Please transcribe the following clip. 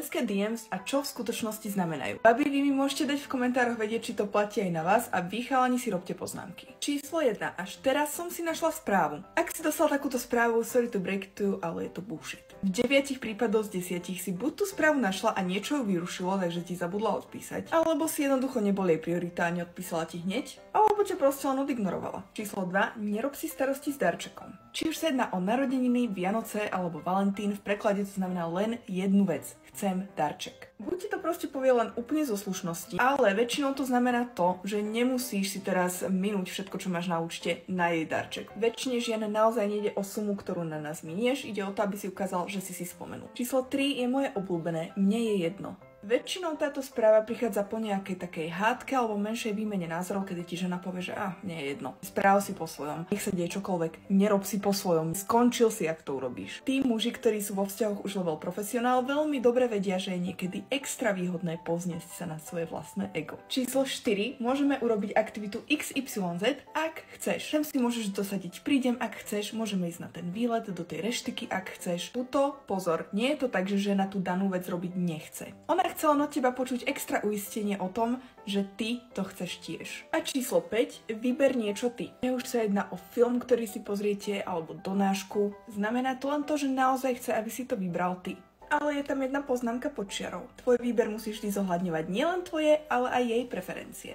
Ženské DMs a čo v skutočnosti znamenajú. Babi, vy mi môžete dať v komentároch vedieť, či to platí aj na vás a vy chalani si robte poznámky. Číslo 1. Až teraz som si našla správu. Ak si dostal takúto správu, sorry to break to, ale je to bullshit. V 9 prípadoch z 10 si buď tú správu našla a niečo ju vyrušilo, takže ti zabudla odpísať, alebo si jednoducho nebol jej priorita a neodpísala ti hneď, alebo ťa proste len odignorovala. Číslo 2. Nerob si starosti s darčekom. Či už sa jedná o narodeniny, Vianoce alebo Valentín, v preklade to znamená len jednu vec. Chcem darček. Buď ti to proste povie len úplne zo slušnosti, ale väčšinou to znamená to, že nemusíš si teraz minúť všetko, čo máš na účte, na jej darček. Väčšine žien naozaj nejde o sumu, ktorú na nás minieš, ide o to, aby si ukázal, že si spomenul. Číslo 3 je moje obľúbené, mne je jedno. Väčšinou táto správa prichádza po nejakej takej hádke alebo menšej výmene názorov, kedy ti žena povie, že mne je jedno. Správ si po svojom, nech sa deje čokoľvek, nerob si po svojom, skončil si, ak to urobíš. Tí muži, ktorí sú vo vzťahoch už level profesionál, veľmi dobre vedia, že je niekedy extra výhodné pozniesť sa na svoje vlastné ego. Číslo 4. Môžeme urobiť aktivitu XYZ, ak chceš. Sem si môžeš dosadiť prídem, ak chceš, môžeme ísť na ten výlet, do tej reštiky, ak chceš. Tuto, pozor, nie je to tak, že žena tú danú vec robiť nechce. Ona chcela od teba počuť extra uistenie o tom, že ty to chceš tiež. A číslo 5. Vyber niečo ty. Už sa jedná o film, ktorý si pozriete, alebo donášku. Znamená to len to, že naozaj chce, aby si to vybral ty. Ale je tam jedna poznámka pod čiarou. Tvoj výber musíš vždy zohľadňovať nielen tvoje, ale aj jej preferencie.